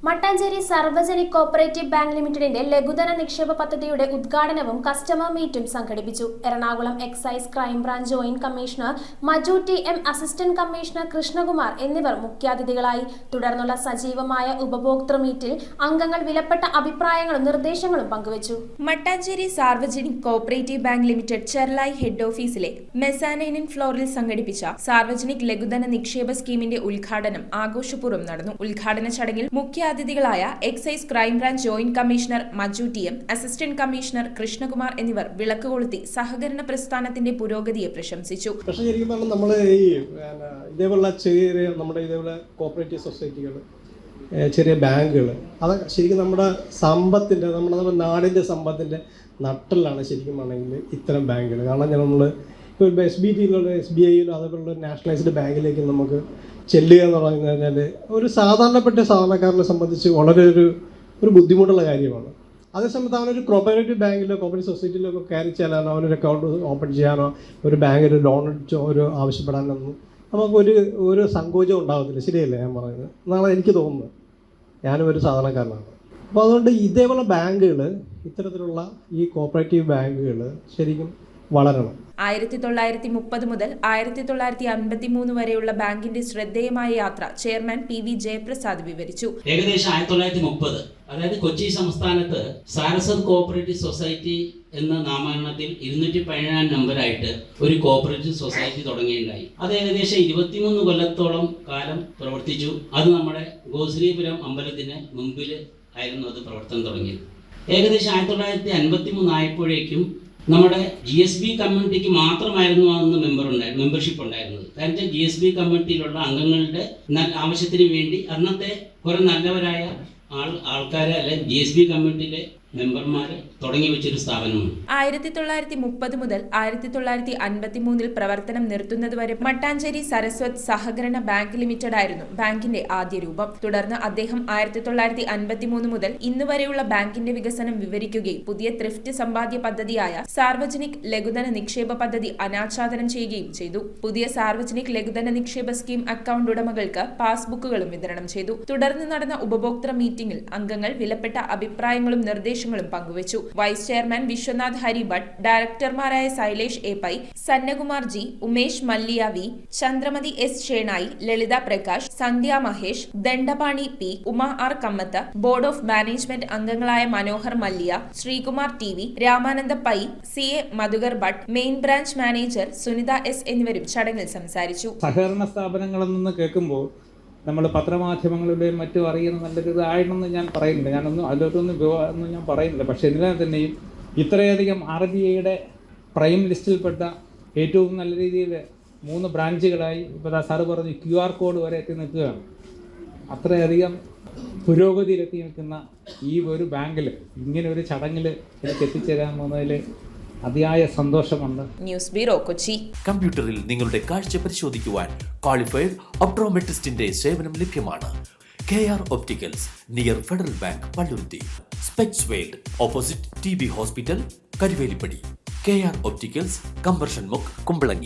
Mattancherry Sarvajanik cooperative bank ലിമിറ്റഡിന്റെ ലഘുധന നിക്ഷേപ പദ്ധതിയുടെ ഉദ്ഘാടനവും കസ്റ്റമർ മീറ്റും സംഘടിപ്പിച്ചു. Ernakulam excise crime branch joint commissioner Maju T M, assistant commissioner Krishnakumar എന്നിവർ മുഖ്യാതിഥികളായി. തുടർന്നുള്ള സജീവമായ ഉപഭോക്തൃ മീറ്റിൽ അംഗങ്ങൾ വിലപ്പെട്ട അഭിപ്രായങ്ങളും നിർദ്ദേശങ്ങളും പങ്കുവച്ചു. Mattancherry Sarvajanik cooperative bank limited Cherlai head ഓഫീസിലെ മെസാനൈൻ ഫ്ലോറിൽ സംഘടിപ്പിച്ച സാർവജനിക് ലഘുധന നിക്ഷേപ സ്കീമിന്റെ ഉദ്ഘാടനം ആഘോഷപൂർവ്വം നടന്നു. ഉദ്ഘാടന ചടങ്ങിൽ മുഖ്യാതിഥികളായ excise crime branch joint commissioner Maju T M, assistant commissioner Krishnakumar എന്നിവർ വിളക്ക് കൊളുത്തി സഹകരണ പ്രസ്ഥാനത്തിന്റെ പുരോഗതിയെ പ്രശംസിച്ചു. പക്ഷേ ശരിക്കും പറഞ്ഞാൽ നമ്മൾ ഇതേപോലുള്ള ചെറിയ നമ്മുടെ ഇതേപോലെ കോപ്പറേറ്റീവ് സൊസൈറ്റികൾ, ചെറിയ ബാങ്കുകൾ, അത് ശരിക്കും നമ്മുടെ സമ്പത്തിൻ്റെ നമ്മുടെ നാടിൻ്റെ സമ്പത്തിൻ്റെ നട്ടലാണ് ശരിക്കും ആണെങ്കിൽ ഇത്തരം ബാങ്കുകൾ. കാരണം നമ്മൾ ഇപ്പോൾ SBTയിലുള്ള SBIയിലോ അതേപോലുള്ള നാഷണലൈസ്ഡ് ബാങ്കിലേക്ക് നമുക്ക് ചെല്ലുക എന്ന് പറഞ്ഞു കഴിഞ്ഞാൽ ഒരു സാധാരണക്കാരനെ സംബന്ധിച്ച് വളരെ ഒരു ബുദ്ധിമുട്ടുള്ള കാര്യമാണ്. അതേസമയത്ത് അവനൊരു കോപ്പറേറ്റീവ് ബാങ്കിലോ കോപ്പറേറ്റീവ് സൊസൈറ്റിയിലോ ഒക്കെ കയറി ചെല്ലാനോ അവനൊരു അക്കൗണ്ട് ഓപ്പൺ ചെയ്യാനോ ഒരു ബാങ്കിൽ ലോൺ ഒരു ആവശ്യപ്പെടാനൊന്നും നമുക്ക് ഒരു സങ്കോചം ഉണ്ടാകത്തില്ല. ശരിയല്ലേ ഞാൻ പറയുന്നത്? എന്നാണ് എനിക്ക് തോന്നുന്നത്. ഞാനും ഒരു സാധാരണക്കാരനാണ്. അപ്പോൾ അതുകൊണ്ട് ഇതേപോലെ ബാങ്കുകൾ, ഇത്തരത്തിലുള്ള ഈ കോപ്പറേറ്റീവ് ബാങ്കുകൾ ശരിക്കും വളരണം. 1930 മുതൽ 1953 വരെയുള്ള ബാങ്കിന്റെ ശ്രദ്ധേയമായ യാത്ര ചെയർമാൻ PV ജയപ്രസാദ് വിവരിച്ചു. ഏകദേശം 1930, അതായത് കൊച്ചി സംസ്ഥാനത്ത് സാരസ്വത് കോഓപ്പറേറ്റീവ് സൊസൈറ്റി എന്ന നാമകരണത്തിൽ 217 നമ്പറായിട്ട് ഒരു കോഓപ്പറേറ്റീവ് സൊസൈറ്റി തുടങ്ങിയിട്ടുണ്ടായി. അത് ഏകദേശം 23 കൊല്ലത്തോളം കാലം പ്രവർത്തിച്ചു. അത് നമ്മുടെ ഗോശ്രീപുരം അമ്പലത്തിന് മുമ്പിൽ ആയിരുന്നു അത് പ്രവർത്തനം തുടങ്ങിയത്. ഏകദേശം 1953 ആയപ്പോഴേക്കും നമ്മുടെ GSB കമ്മ്യൂണിറ്റിക്ക് മാത്രമായിരുന്നു അന്ന് മെമ്പർഷിപ്പ് ഉണ്ടായിരുന്നത്. കാരണം GSB കമ്മ്യൂണിറ്റിയിലുള്ള അംഗങ്ങളുടെ ആവശ്യത്തിന് വേണ്ടി അന്നത്തെ കുറെ നല്ലവരായ ആൾക്കാരെ അല്ലെ GSB കമ്മ്യൂണിറ്റിയിലെ മെമ്പർമാർ തുടങ്ങി വെച്ചൊരു സ്ഥാപനമാണ്. 1930 മുതൽ 1953 പ്രവർത്തനം നിർത്തുന്നതുവരെ മട്ടാഞ്ചേരി സരസ്വത് സഹകരണ ബാങ്ക് ലിമിറ്റഡ് ആയിരുന്നു ബാങ്കിന്റെ ആദ്യ രൂപം. തുടർന്ന് അദ്ദേഹം 1953 മുതൽ ഇന്ന് വരെയുള്ള ബാങ്കിന്റെ വികസനം വിവരിക്കുകയും പുതിയ ത്രിഫ്റ്റ് സമ്പാദ്യ പദ്ധതിയായ സാർവജനിക് ലഘുധന നിക്ഷേപ പദ്ധതി അനാച്ഛാദനം ചെയ്യുകയും ചെയ്തു. പുതിയ സാർവജനിക് ലഘുധന നിക്ഷേപ സ്കീം അക്കൗണ്ട് ഉടമകൾക്ക് പാസ്ബുക്കുകളും വിതരണം ചെയ്തു. തുടർന്ന് നടന്ന ഉപഭോക്തൃ മീറ്റിംഗിൽ അംഗങ്ങൾ വിലപ്പെട്ട അഭിപ്രായങ്ങളും നിർദ്ദേശങ്ങളും പങ്കുവച്ചു. വൈസ് ചെയർമാൻ വിശ്വനാഥ് ഹരിഭട്ട്, ഡയറക്ടർമാരായ Shailesh A. Pai, Sannakumar G, Umesh Malliya V, Chandramathi S. Shenoy, Lalitha Prakash, Sandhya Mahesh, Dandapani P, Uma R. Kamath, board of management അംഗങ്ങളായ Manohar Malliya, Sreekumar TV, Ramananda Pai, CA Madhukar Bhat, main branch manager Sunitha S. എന്നിവരും ചടങ്ങിൽ സംസാരിച്ചു. സഹകരണ സ്ഥാപനങ്ങളിൽ നിന്ന് കേൾക്കുമ്പോൾ നമ്മൾ പത്രമാധ്യമങ്ങളുടെയും മറ്റും അറിയുന്ന നല്ലൊരു ഇതാണെന്ന് ഞാൻ പറയുന്നില്ല. അതിലൊന്നും ഞാൻ പറയുന്നില്ല. പക്ഷേ ഇതിനെ തന്നെയും ഇത്രയധികം RBIയുടെ പ്രൈം ലിസ്റ്റിൽപ്പെട്ട ഏറ്റവും നല്ല രീതിയിൽ 3 ബ്രാഞ്ചുകളായി ഇപ്പോൾ സാറ് പറഞ്ഞു QR കോഡ് വരെ എത്തി നിൽക്കുകയാണ്. അത്രയധികം പുരോഗതിയിലെത്തി നിൽക്കുന്ന ഈ ഒരു ബാങ്കിൽ ഇങ്ങനെ ഒരു ചടങ്ങിൽ എനിക്ക് എത്തിച്ചേരാൻ പോകുന്നതിൽ അതിയായ സന്തോഷമുണ്ട്. News bureau, Kochi. കമ്പ്യൂട്ടറിൽ നിങ്ങളുടെ കാഴ്ച പരിശോധിക്കുവാൻ ക്വാളിഫൈഡ് ഒപ്ട്രോമെട്രിസ്റ്റിന്റെ സേവനം ലഭ്യമാണ്. KR opticals, near federal bank, Palluruthy. Specs world, opposite TB hospital, Karuvelippady. KR opticals, combustion മുക്ക്, കുമ്പളങ്ങി.